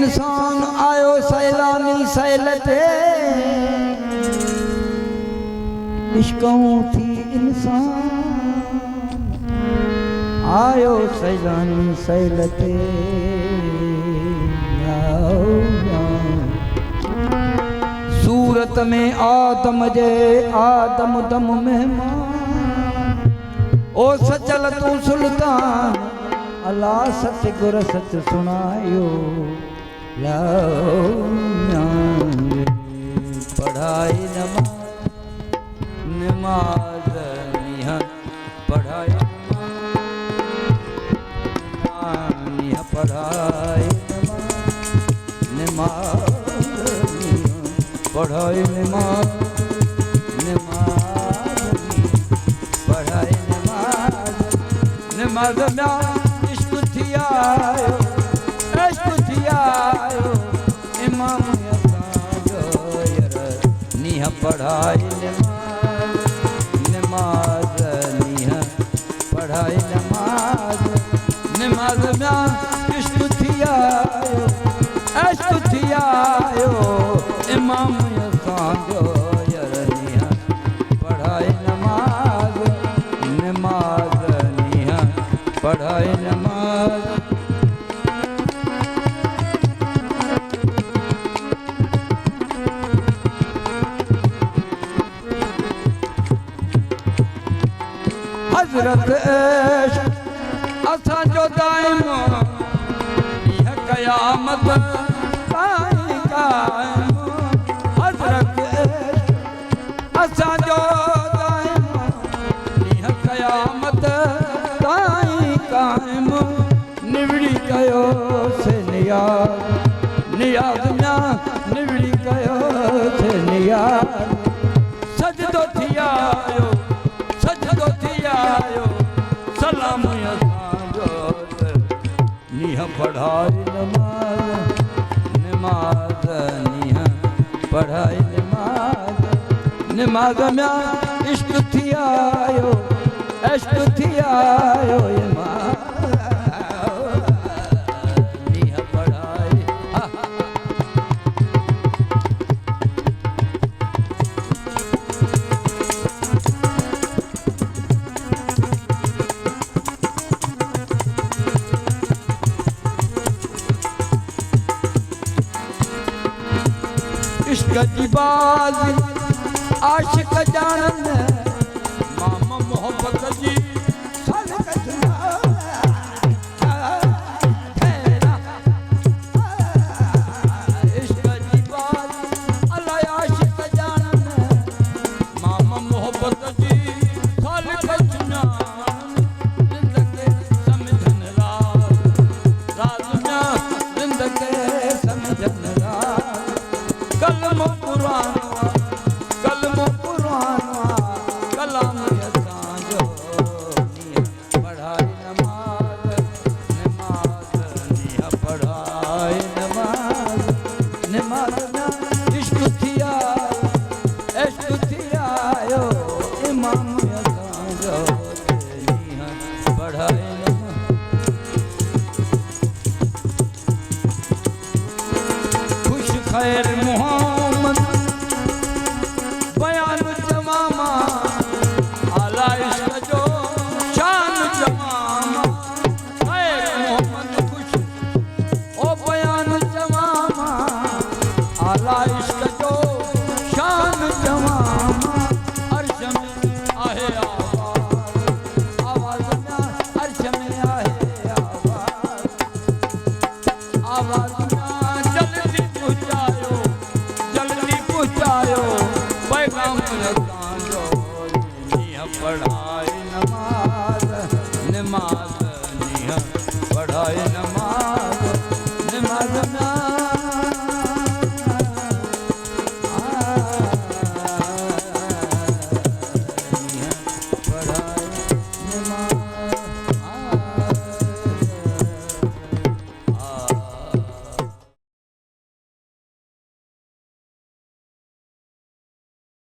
इंसान आयो सैलानी सैलते इश्क़ों थी इंसान आयो सैलानी सैलते सूरत में आदम जे आदम दम मेहमान ओ सचल तू सुल्तान अल्लाह सच गुर सच सुनायो पढ़ाई नमाज निहन पढ़ाई पढ़ाई नमाज पढ़ाई नमाज पढ़ाई नमाज इश्क थी आयो इमाम असांजो यर नीह पढ़ाई नमाज नीह पढ़ाई नमाज इश्क थी आयो इमाम असांजो यर नीह पढ़ाई नमाज नीह पढ़ाई नमाज हजरत असा जो दाइम यह कयामत कायम हजरत असा जो दाइम यह कयामत कायम निवड़ी कयो से नियाज में निवड़ी कयो से नियाज सजदो थी आयो सलाम असांजो नीह पढ़ाई नमाज नीह पढ़ाई नमाज में इश्क थी आयो नीह पढ़ाई इश्क जी बाज़ी आशिक जानन मामा मोहब्बत जी इश्क जी बाज़ी अल्लाह आशिक जानन मामा मोहब्बत जी जिंदगी समझन राज जिंदगी समझन कलम कुरान कलाम असांजो पढ़ाई नमाज नीह पढ़ाई नमाज इश्क थी आयो इमाम असांजो नीह पढ़ाई खुश खैर मोहम्मद बयान जमामा आला इश्क जो शान जमामा खैर मोहम्मद खुश ओ बयान जमामा आला इश्क जो शान जमामा अर्श में आहे आवाज में अर्श में आहे आवाज जल्दी पहुँचायो पैगाम असांजो नीह पढ़ाई नमाज नीह पढ़ाई नमाज